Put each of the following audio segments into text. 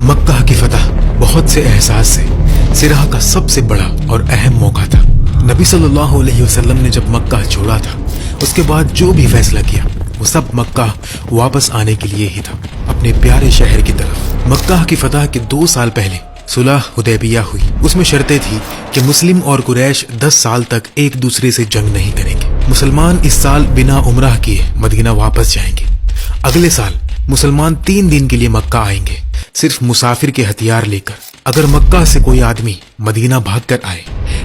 مکہ کی فتح بہت سے احساس سے سرہ کا سب سے بڑا اور اہم موقع تھا۔ نبی صلی اللہ علیہ وسلم نے جب مکہ چھوڑا تھا، اس کے بعد جو بھی فیصلہ کیا وہ سب مکہ واپس آنے کے لیے ہی تھا، اپنے پیارے شہر کی طرف۔ مکہ کی فتح کے 2 سال پہلے صلح حدیبیہ ہوئی۔ اس میں شرطیں تھی کہ مسلم اور قریش 10 سال تک ایک دوسرے سے جنگ نہیں کریں گے۔ مسلمان اس سال بنا عمرہ کیے مدینہ واپس جائیں گے۔ اگلے سال مسلمان 3 دن کے لیے مکہ آئیں گے، صرف مسافر کے ہتھیار لے کر۔ اگر مکہ سے کوئی آدمی مدینہ بھاگ کر آئے،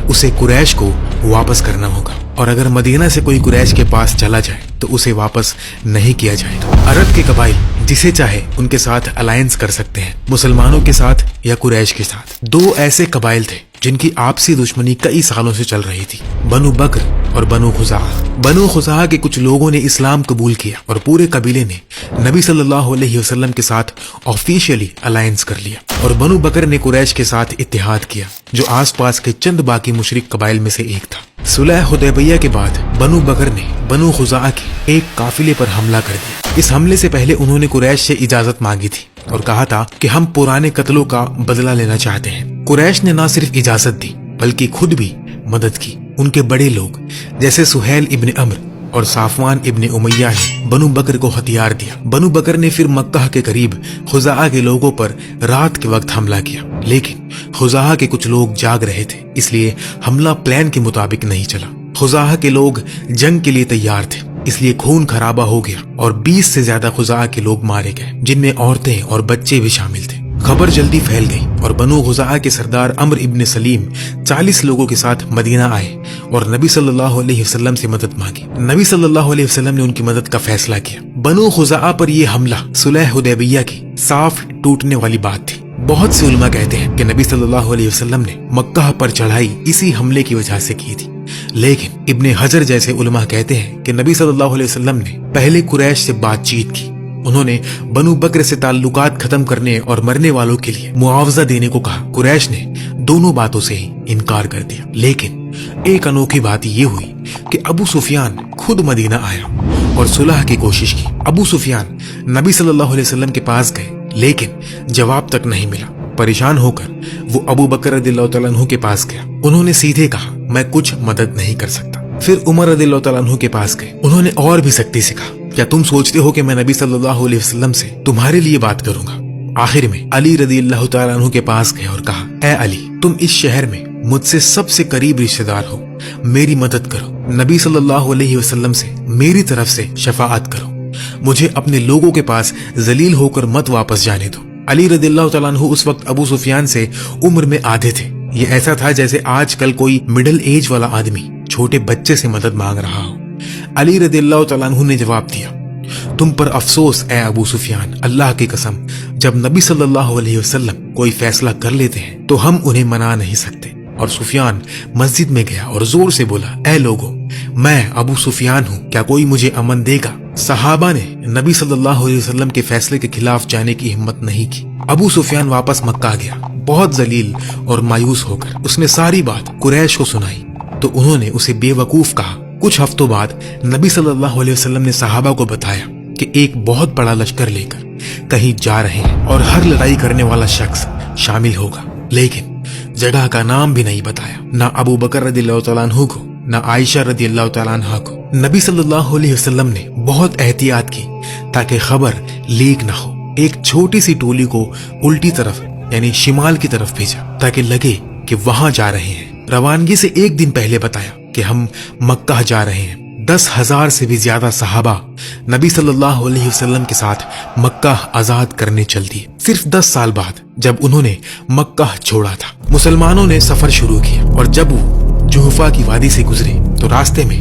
اسے قریش کو واپس کرنا ہوگا، اور اگر مدینہ سے کوئی قریش کے پاس چلا جائے تو اسے واپس نہیں کیا جائے گا۔ عرب کے قبائل جسے چاہے ان کے ساتھ الائنس کر سکتے ہیں، مسلمانوں کے ساتھ یا قریش کے ساتھ۔ 2 ایسے قبائل تھے جن کی آپسی دشمنی کئی سالوں سے چل رہی تھی، بنو بکر اور بنو خزاعہ۔ بنو خزاعہ کے کچھ لوگوں نے اسلام قبول کیا اور پورے قبیلے نے نبی صلی اللہ علیہ وسلم کے ساتھ آفیشیلی الائنس کر لیا، اور بنو بکر نے قریش کے ساتھ اتحاد کیا جو آس پاس کے چند باقی مشرک قبائل میں سے ایک تھا۔ صلح حدیبیہ کے بعد بنو بکر نے بنو خزاعہ کے ایک قافلے پر حملہ کر دیا۔ اس حملے سے پہلے انہوں نے قریش سے اجازت مانگی تھی اور کہا تھا کہ ہم پرانے قتلوں کا بدلہ لینا چاہتے ہیں۔ قریش نے نہ صرف اجازت دی بلکہ خود بھی مدد کی۔ ان کے بڑے لوگ جیسے سہیل ابن عمرو اور صفوان ابن امیہ نے بنو بکر کو ہتھیار دیا۔ بنو بکر نے پھر مکہ کے قریب خزاعہ کے لوگوں پر رات کے وقت حملہ کیا، لیکن خزاعہ کے کچھ لوگ جاگ رہے تھے، اس لیے حملہ پلان کے مطابق نہیں چلا۔ خزاعہ کے لوگ جنگ کے لیے تیار تھے، اس لیے خون خرابہ ہو گیا اور 20 سے زیادہ خزاعہ کے لوگ مارے گئے، جن میں عورتیں اور بچے بھی شامل تھے۔ خبر جلدی پھیل گئی اور بنو خزاعہ کے سردار عمرو ابن سلیم 40 لوگوں کے ساتھ مدینہ آئے اور نبی صلی اللہ علیہ وسلم سے مدد مانگی۔ نبی صلی اللہ علیہ وسلم نے ان کی مدد کا فیصلہ کیا۔ بنو خزاعہ پر یہ حملہ صلح حدیبیہ کی صاف ٹوٹنے والی بات تھی۔ بہت سے علماء کہتے ہیں کہ نبی صلی اللہ علیہ وسلم نے مکہ پر چڑھائی اسی حملے کی وجہ سے کی تھی، لیکن ابن حجر جیسے علماء کہتے ہیں کہ نبی صلی اللہ علیہ وسلم نے پہلے قریش سے بات چیت کی۔ انہوں نے بنو بکر سے تعلقات ختم کرنے اور مرنے والوں کے لیے معاوضہ دینے کو کہا۔ قریش نے دونوں باتوں سے ہی انکار کر دیا، لیکن ایک انوکھی بات یہ ہوئی کہ ابو سفیان خود مدینہ آیا اور صلح کی کوشش کی۔ ابو سفیان نبی صلی اللہ علیہ وسلم کے پاس گئے، لیکن جواب تک نہیں ملا۔ پریشان ہو کر وہ ابو بکر رضی اللہ تعالیٰ عنہ کے پاس گیا۔ انہوں نے سیدھے کہا، میں کچھ مدد نہیں کر سکتا۔ پھر عمر رضی اللہ تعالیٰ عنہ کے پاس گئے۔ انہوں نے اور بھی سختی سے کہا، کیا تم سوچتے ہو کہ میں نبی صلی اللہ علیہ وسلم سے تمہارے لیے بات کروں گا؟ آخر میں علی رضی اللہ تعالیٰ عنہ کے پاس گئے اور کہا، اے علی، تم اس شہر میں مجھ سے سب سے قریب رشتہ دار ہو، میری مدد کرو، نبی صلی اللہ علیہ وسلم سے میری طرف سے شفاعت کرو، مجھے اپنے لوگوں کے پاس ذلیل ہو کر مت واپس جانے دو۔ علی رضی اللہ تعالیٰ عنہ اس وقت ابو سفیان سے عمر میں آدھے تھے۔ یہ ایسا تھا جیسے آج کل کوئی مڈل ایج والا آدمی چھوٹے بچے سے مدد مانگ رہا ہو۔ علی رضی اللہ تعالیٰ عنہ نے جواب دیا، تم پر افسوس اے ابو سفیان، اللہ کی قسم، جب نبی صلی اللہ علیہ وسلم کوئی فیصلہ کر لیتے ہیں تو ہم انہیں منا نہیں سکتے۔ اور سفیان مسجد میں گیا اور زور سے بولا، اے لوگوں، میں ابو سفیان ہوں، کیا کوئی مجھے امن دے گا؟ صحابہ نے نبی صلی اللہ علیہ وسلم کے فیصلے کے خلاف جانے کی ہمت نہیں کی۔ ابو سفیان واپس مکہ گیا، بہت ذلیل اور مایوس ہو کر اس نے ساری بات قریش کو سنائی تو انہوں نے اسے بے وقوف کہا۔ کچھ ہفتوں بعد نبی صلی اللہ علیہ وسلم نے صحابہ کو بتایا کہ ایک بہت بڑا لشکر لے کر کہیں جا رہے ہیں اور ہر لڑائی کرنے والا شخص شامل ہوگا، لیکن جگہ کا نام بھی نہیں بتایا، نہ ابو بکر رضی اللہ تعالیٰ عنہ کو، نہ عائشہ رضی اللہ تعالیٰ عنہ کو۔ نبی صلی اللہ علیہ وسلم نے بہت احتیاط کی تاکہ خبر لیک نہ ہو۔ ایک چھوٹی سی ٹولی کو الٹی طرف یعنی شمال کی طرف بھیجا تاکہ لگے کہ وہاں جا رہے ہیں۔ روانگی سے ایک دن پہلے بتایا کہ ہم مکہ جا رہے ہیں۔ 10,000 سے بھی زیادہ صحابہ نبی صلی اللہ علیہ وسلم کے ساتھ مکہ آزاد کرنے چل دیے۔ صرف 10 سال بعد جب انہوں نے مکہ چھوڑا تھا، مسلمانوں نے سفر شروع کیا، اور جب وہ جحفہ کی وادی سے گزرے تو راستے میں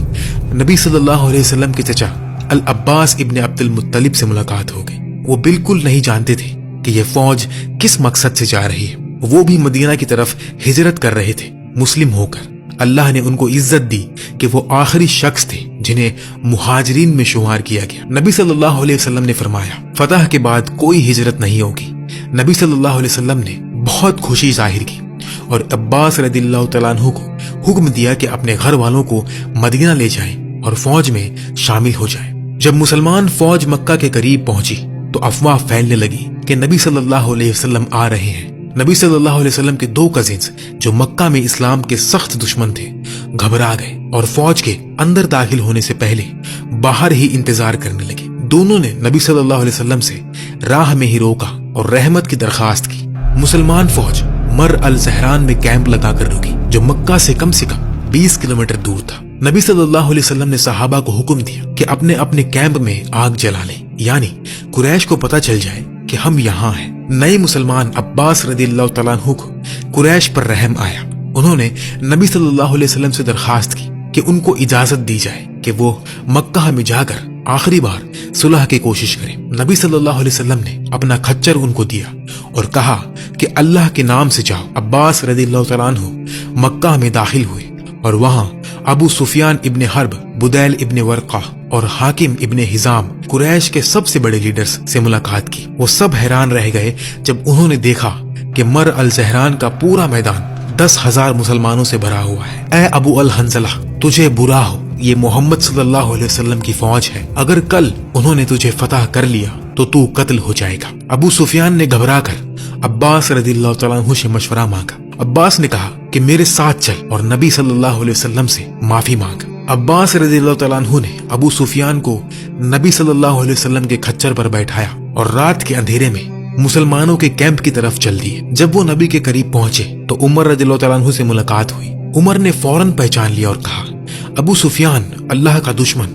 نبی صلی اللہ علیہ وسلم کے چچا العباس ابن عبد المطلب سے ملاقات ہو گئی۔ وہ بالکل نہیں جانتے تھے کہ یہ فوج کس مقصد سے جا رہی ہے۔ وہ بھی مدینہ کی طرف ہجرت کر رہے تھے مسلم ہو کر۔ اللہ نے ان کو عزت دی کہ وہ آخری شخص تھے جنہیں مہاجرین میں شمار کیا گیا۔ نبی صلی اللہ علیہ وسلم نے فرمایا، فتح کے بعد کوئی ہجرت نہیں ہوگی۔ نبی صلی اللہ علیہ وسلم نے بہت خوشی ظاہر کی اور عباس رضی اللہ تعالیٰ عنہ کو حکم دیا کہ اپنے گھر والوں کو مدینہ لے جائیں اور فوج میں شامل ہو جائیں۔ جب مسلمان فوج مکہ کے قریب پہنچی تو افواہ پھیلنے لگی कि नबी सल्लल्लाहु अलैहि वसल्लम आ रहे हैं। नबी सल्लल्लाहु अलैहि वसल्लम के 2 कजिन्स जो मक्का में इस्लाम के सख्त दुश्मन थे घबरा गए और फौज के अंदर दाखिल होने से पहले बाहर ही इंतजार करने लगे। दोनों ने नबी सल्लल्लाहु अलैहि वसल्लम से राह में ही रोका और रहमत की दरखास्त की। मुसलमान फौज मर अल ज़हरान में कैंप लगाकर रुकी, जो मक्का से कम 20 किलोमीटर दूर था। नबी सल्लल्लाहु अलैहि वसल्लम ने सहाबा को हुक्म दिया कि अपने अपने कैंप में आग जला लें, यानी कुरैश को पता चल जाए कि हम यहाँ हैं। नए मुसलमान अब्बास रदियल्लाहु तआला अन्हु को कुरैश पर रहम आया। उन्होंने नबी सल्लल्लाहु अलैहि वसल्लम से दरखास्त की कि उनको इजाजत दी जाए कि वो मक्का में जाकर आखिरी बार सुलह की कोशिश करें। नबी सल्लल्लाहु अलैहि वसल्लम ने अपना खच्चर उनको दिया और कहा कि अल्लाह के नाम से जाओ। अब्बास रदियल्लाहु तआला अन्हु मक्का में दाखिल हुए और वहां अबू सुफियान इब्ने हर्ब, बुदैल इब्ने वर्का और हाकिम इब्ने हिजाम कुरैश के सबसे बड़े लीडर्स से मुलाकात की। वो सब हैरान रह गए जब उन्होंने देखा कि मर अल ज़हरान का पूरा मैदान 10,000 मुसलमानों से भरा हुआ है। ऐ अबू अल हंज़ला, तुझे बुरा हो, ये मोहम्मद सल्लल्लाहु अलैहि वसल्लम की फौज है। अगर कल उन्होंने तुझे फतह कर लिया तो तू कत्ल हो जाएगा। अबू सुफियान ने घबराकर अब्बास रदियल्लाहु तआला अन्हु से मशवरा मांगा। अब्बास ने कहा कि मेरे साथ चल और नबी सल्लल्लाहु अलैहि वसल्लम से माफी मांग। अब्बास रदियल्लाहु तआला अन्हु ने अबू सुफियान को नबी सल्लल्लाहु अलैहि वसल्लम के खच्चर पर बैठाया और रात के अंधेरे में मुसलमानों के कैंप की तरफ चल दिए। जब वो नबी के करीब पहुंचे तो उमर रदियल्लाहु तआला अन्हु से मुलाकात हुई। उमर ने फौरन पहचान लिया और कहा, अबू सुफियान, अल्लाह का दुश्मन,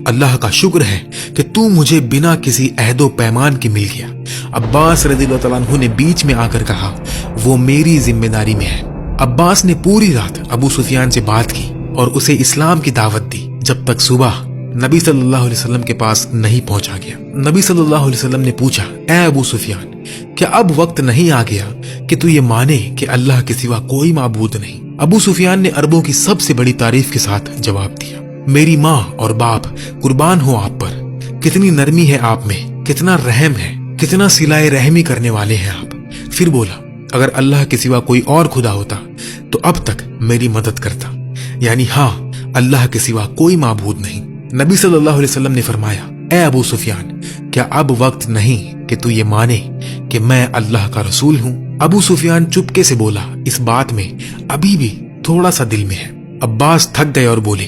अल्लाह का शुक्र है कि तू मुझे बिना किसी अहदो पैमान के मिल गया। अब्बास रदियल्लाहु तआला अन्हु ने बीच में आकर कहा, वो मेरी जिम्मेदारी में है। अब्बास ने पूरी रात अबू सुफियान से बात की और उसे इस्लाम की दावत दी जब तक सुबह नबी सल्लल्लाहु अलैहि वसल्लम के पास नहीं पहुंचा गया। नबी सल्लल्लाहु अलैहि वसल्लम ने पूछा, ऐ अबू सुफियान, क्या अब वक्त नहीं आ गया कि तू ये माने कि अल्लाह के सिवा कोई माबूद नहीं? अबू सुफियान ने अरबों की सबसे बड़ी तारीफ के साथ जवाब दिया, मेरी माँ और बाप कुर्बान हो आप पर। कितनी नरमी है आप में, कितना रहम है, कितना सिलाए रहमी करने वाले हैं आप। फिर बोला, अगर अल्लाह के सिवा कोई और खुदा होता तो अब तक मेरी मदद करता, यानी हाँ, अल्लाह के सिवा कोई माबूद नहीं। नबी सल्लल्लाहु अलैहि वसल्लम ने फरमाया, ऐ अबू सुफियान, क्या अब वक्त नहीं कि तू ये माने कि मैं अल्लाह का रसूल हूँ? अबू सुफियान चुपके से बोला, इस बात में अभी भी थोड़ा सा दिल में है। अब्बास थक गए और बोले,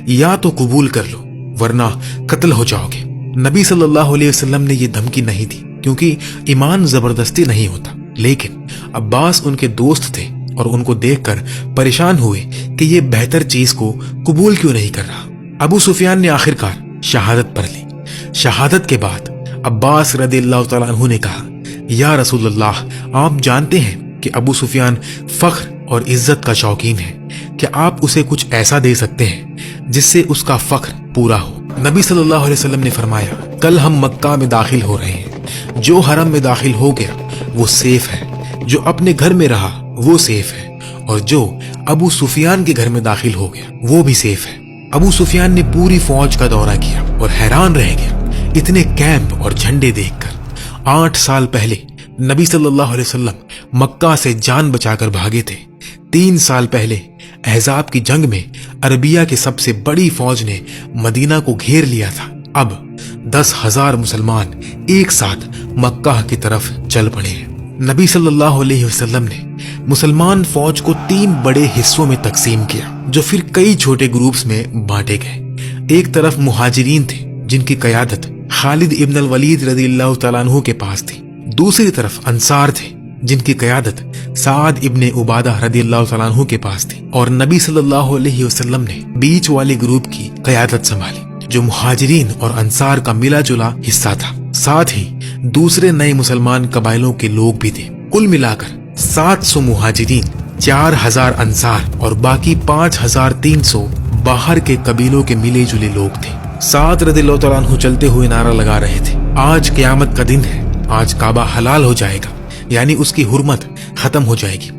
या तो कबूल कर लो वरना कत्ल हो जाओगे। नबी सल्लल्लाहु अलैहि वसल्लम ने ये धमकी नहीं दी क्योंकि ईमान जबरदस्ती नहीं होता, लेकिन अब्बास उनके दोस्त थे और उनको देखकर परेशान हुए कि ये बेहतर चीज को कबूल क्यों नहीं कर रहा। अबू सुफियान ने आखिरकार शहादत पढ़ ली। शहादत के बाद अब्बास रदियल्लाहु तआला अन्हु ने कहा, या रसूलल्लाह, आप जानते हैं कि अबू सुफियान फख्र और इज्जत का शौकीन है। क्या आप उसे कुछ ऐसा दे सकते हैं जिससे उसका फख्र पूरा हो? नबी सल्लल्लाहु अलैहि वसल्लम ने फरमाया, कल हम मक्का में दाखिल हो रहे हैं। जो हरम में दाखिल हो गया वो सेफ है, जो अपने घर में रहा वो सेफ है, और जो अबू सुफियान के घर में दाखिल हो गया वो भी सेफ है। अबू सुफियान ने पूरी फौज का दौरा किया और हैरान रह गया इतने कैंप और झंडे देखकर। 8 साल पहले नबी सल्लल्लाहु अलैहि वसल्लम मक्का से जान बचाकर भागे थे। 3 साल पहले अहज़ाब की जंग में अरबिया की सबसे बड़ी फौज ने मदीना को घेर लिया था। अब 10,000 मुसलमान एक साथ मक्का की तरफ चल पड़े हैं। नबी सल्लल्लाहु अलैहि वसल्लम ने मुसलमान फौज को 3 बड़े हिस्सों में तकसीम किया, जो फिर कई छोटे ग्रुप्स में बांटे गए। एक तरफ मुहाजिरीन थे जिनकी क़यादत खालिद इब्न अल वलीद रदियल्लाहु तआला अन्हु के पास थी। दूसरी तरफ अंसार थे जिनकी क़यादत साद इब्ने उबादा रदियल्लाहु तआला अन्हु के पास थी। और नबी सल्लल्लाहु अलैहि वसल्लम ने बीच वाले ग्रुप की क़यादत संभाली, जो मुहाजिरीन और अंसार का मिला जुला हिस्सा था। साथ ही दूसरे नए मुसलमान कबाइलों के लोग भी थे। कुल मिलाकर 700 मुहाजिरीन, 4000 अंसार और बाकी 5300 बाहर के कबीलों के मिले जुले लोग थे। साद रदियल्लाहु तआला अन्हु चलते हुए नारा लगा रहे थे, आज क़यामत का दिन है, आज काबा हलाल हो जाएगा, यानी उसकी हुर्मत खत्म हो जाएगी।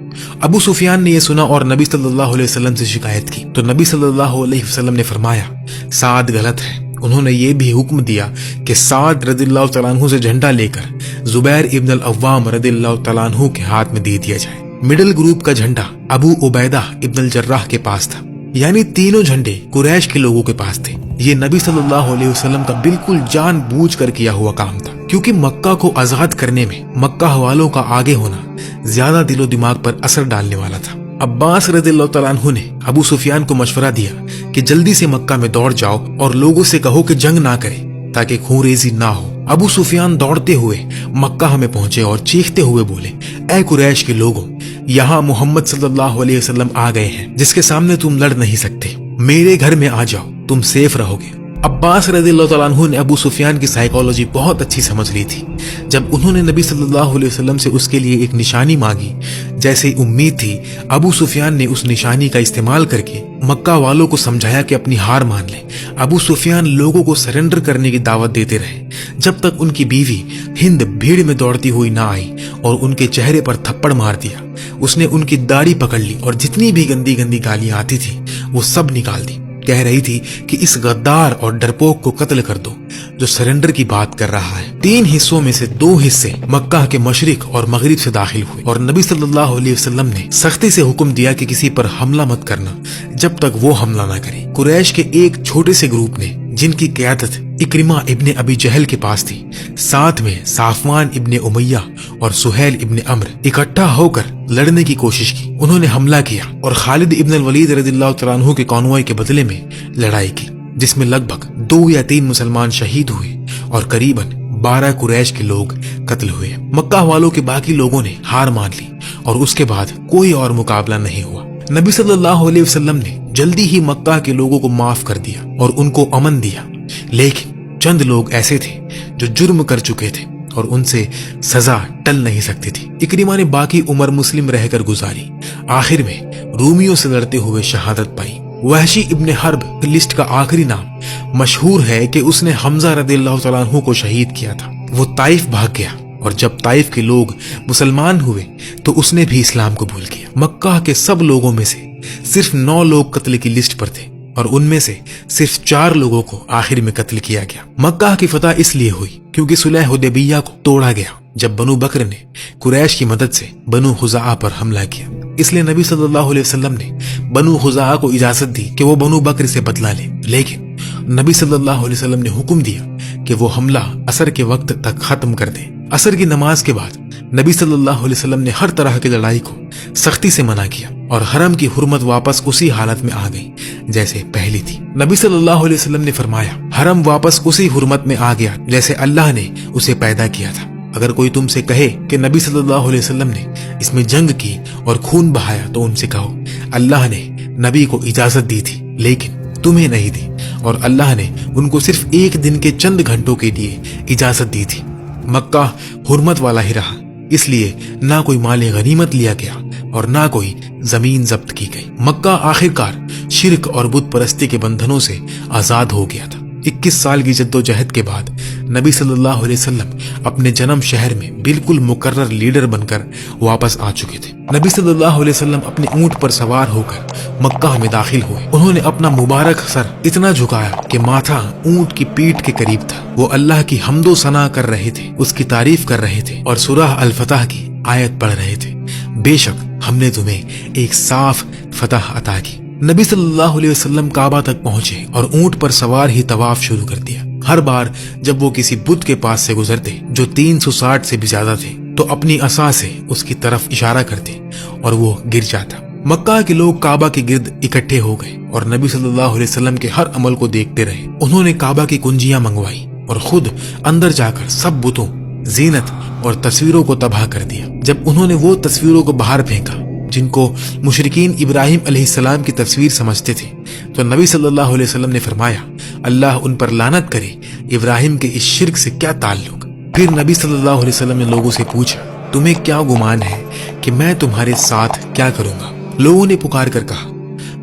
अबू सुफियान ने यह सुना और नबी सल्लल्लाहु अलैहि वसल्लम से शिकायत की तो नबी सल्लल्लाहु अलैहि वसल्लम ने फरमाया, साद गलत है। उन्होंने ये भी हुक्म दिया कि साद रदियल्लाहु तआला अन्हु से झंडा लेकर जुबैर इब्न अल अव्वाम रदियल्लाहु तआला अन्हु के हाथ में दे दिया जाए। मिडिल ग्रुप का झंडा अबू उबैदा इब्न अल जर्राह के पास था, यानी तीनों झंडे कुरैश के लोगों के पास थे। ये नबी सल्लल्लाहु अलैहि वसल्लम का बिल्कुल जानबूझ कर किया हुआ काम था, क्योंकि मक्का को आजाद करने में मक्का वालों का आगे होना ज्यादा दिलो दिमाग पर असर डालने वाला था। अब्बास रज़ियल्लाहु तआला अन्हु ने अबू सुफियान को मशवरा दिया कि जल्दी से मक्का में दौड़ जाओ और लोगों से कहो कि जंग ना करें ताकि खूनरेजी ना हो। अबू सुफियान दौड़ते हुए मक्का में पहुंचे और चीखते हुए बोले, ऐ कुरैश के लोगों, यहाँ मोहम्मद सल्लल्लाहु अलैहि वसल्लम आ गए हैं जिसके सामने तुम लड़ नहीं सकते। मेरे घर में आ जाओ, तुम सेफ रहोगे। अब्बास रज़ियल्लाहु तआला अन्हु ने अबू सुफियान की साइकोलॉजी बहुत अच्छी समझ ली थी। जब उन्होंने नबी सल्लल्लाहु अलैहि वसल्लम से उसके लिए एक निशानी मांगी, जैसे ही उम्मीद थी, अबू सुफियान ने उस निशानी का इस्तेमाल करके मक्का वालों को समझाया कि अपनी हार मान लें। अबू सुफियान लोगों को सरेंडर करने की दावत देते रहे जब तक उनकी बीवी हिंद भीड़ में दौड़ती हुई ना आई और उनके चेहरे पर थप्पड़ मार दिया। उसने उनकी दाढ़ी पकड़ ली और जितनी भी गंदी गंदी गालियां आती थी वो सब निकाल दी। कह रही थी कि इस गद्दार और डरपोक को कत्ल कर दो जो सरेंडर की बात कर रहा है। 3 हिस्सों में से 2 हिस्से मक्का के मशरिक और मगरिब से दाखिल हुए और नबी सल्लल्लाहु अलैहि वसल्लम ने सख्ती से हुक्म दिया कि किसी पर हमला मत करना जब तक वो हमला ना करे। कुरैश के एक छोटे से ग्रुप ने, जिनकी क़यादत इक्रिमा इब्ने अबी जहल के पास थी, साथ में साफवान इब्ने उमैया और सुहैल इब्ने अम्र, इकट्ठा होकर लड़ने की कोशिश की। उन्होंने हमला किया और खालिद इब्न वलीद रज़ियल्लाहु तआला अन्हु के कॉन्वॉय के बदले में लड़ाई की, जिसमें लगभग 2 या 3 मुसलमान शहीद हुए और करीबन 12 कुरैश के लोग कत्ल हुए। मक्का वालों के बाकी लोगों ने हार मान ली और उसके बाद कोई और मुकाबला नहीं हुआ। नबी सल्लल्लाहु अलैहि वसल्लम ने जल्दी ही मक्का के लोगों को माफ कर दिया और उनको अमन दिया, लेकिन चंद लोग ऐसे थे जो जुर्म कर चुके थे और उनसे सजा टल नहीं सकती थी। इक्रिमा ने बाकी उम्र मुस्लिम रहकर गुजारी। आखिर में रूमियों से लड़ते हुए शहादत पाई। वहशी इब्ने हर्ब की लिस्ट का आखिरी नाम मशहूर है कि उसने हमजा रज़ियल्लाहु तआला अन्हु को शहीद किया था। वो ताइफ भाग गया और जब ताइफ के लोग मुसलमान हुए तो उसने भी इस्लाम कबूल किया। मक्का के सब लोगों में से सिर्फ 9 लोग कत्ल की लिस्ट पर थे और उनमें से सिर्फ 4 लोगों को आखिर में कत्ल किया गया। मक्का की फतह इसलिए हुई क्योंकि सुलह हुदैबिया को तोड़ा गया जब बनु बकर ने कुरैश की मदद से बनु खुज़ाआ पर हमला किया। इसलिए नबी सल्लल्लाहु अलैहि वसल्लम ने बनु खुज़ाआ को इजाजत दी कि वो बनु बकर से बदला ले, लेकिन नबी सल्लल्लाहु अलैहि वसल्लम ने हुक्म दिया कि वो हमला असर के वक्त तक खत्म कर दे। असर की नमाज के बाद नबी सल्लल्लाहु अलैहि वसल्लम ने हर तरह की लड़ाई को सख्ती से मना किया और हरम की हुर्मत वापस उसी हालत में आ गई जैसे पहली थी। नबी सल्लल्लाहु अलैहि वसल्लम ने फरमाया, हरम वापस उसी हुर्मत में आ गया जैसे अल्लाह ने उसे पैदा किया था। अगर कोई तुमसे कहे कि नबी सल्लल्लाहु अलैहि वसल्लम ने इसमें जंग की और खून बहाया तो उनसे कहो, अल्लाह ने नबी को इजाजत दी थी लेकिन तुम्हें नहीं दी और अल्लाह ने उनको सिर्फ 1 दिन के चंद घंटों के लिए इजाजत दी थी। मक्का हुर्मत वाला ही रहा, इसलिए ना कोई माल गनीमत लिया गया और ना कोई जमीन जब्त की गई। मक्का आखिरकार शिर्क और बुत परस्ती के बंधनों से आजाद हो गया था। 21 साल की जद्दोजहद के बाद नबी सल्लल्लाहु अलैहि वसल्लम अपने जन्म शहर में बिल्कुल मुकर्रर लीडर बनकर वापस आ चुके थे। नबी सल्लल्लाहु अलैहि वसल्लम अपने ऊंट पर सवार होकर मक्का में दाखिल हुए। उन्होंने अपना मुबारक सर इतना झुकाया कि माथा ऊंट की पीठ के करीब था। वो अल्लाह की हम्दो सना कर रहे थे, उसकी तारीफ कर रहे थे और सूरह अल फतह की आयत पढ़ रहे थे, बेशक हमने तुम्हें एक साफ फतह अता की। नबी सल्लल्लाहु अलैहि वसल्लम काबा तक पहुंचे और ऊंट पर सवार ही तवाफ शुरू कर दिया। हर बार जब वो किसी बुत के पास से गुजरते जो 360 से भी ज्यादा थे तो अपनी असा से उसकी तरफ इशारा करते और वो गिर जाता। मक्का के लोग काबा के गिर्द इकट्ठे हो गए और नबी सल्लल्लाहु अलैहि वसल्लम के हर अमल को देखते रहे। उन्होंने काबा की कुंजियां मंगवाई और खुद अंदर जाकर सब बुतों, जीनत और तस्वीरों को तबाह कर दिया। जब उन्होंने वो तस्वीरों को बाहर फेंका जिनको मुशरिकीन इब्राहिम अलैहिस्सलाम की तस्वीर समझते थे तो नबी सल्लल्लाहु अलैहि वसल्लम ने फरमाया, अल्लाह उन पर लानत करे, इब्राहिम के इस शिर्क से क्या ताल्लुक। फिर नबी सल्लल्लाहु अलैहि वसल्लम ने लोगों से पूछा, तुम्हें क्या गुमान है कि मैं तुम्हारे साथ क्या करूंगा। लोगों ने पुकार कर कहा,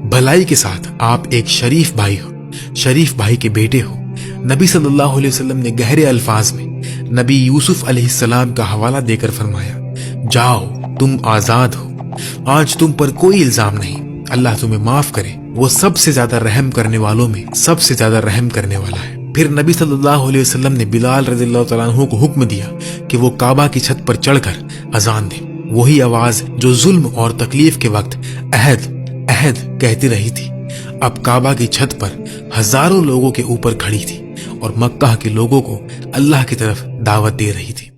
भलाई के साथ आप एक शरीफ भाई हो, शरीफ भाई के बेटे हो। नबी सल्लल्लाहु अलैहि वसल्लम ने गहरे अल्फाज में नबी यूसुफ अलैहिस्सलाम का हवाला देकर फरमाया, जाओ तुम आजाद हो, आज तुम पर कोई इल्जाम नहीं, अल्लाह तुम्हें माफ करे, वो सबसे ज्यादा रहम करने वालों में सबसे ज्यादा रहम करने वाला है। फिर नबी सल्लल्लाहु अलैहि वसल्लम ने बिलाल रज़ियल्लाहु तआला अन्हु को हुक्म दिया कि वो काबा की छत पर चढ़कर अजान दे। वही आवाज जो जुल्म और तकलीफ के वक्त अहद अहद कहती रही थी, اب کعبہ کی چھت پر ہزاروں لوگوں کے اوپر کھڑی تھی اور مکہ کے لوگوں کو اللہ کی طرف دعوت دے رہی تھی۔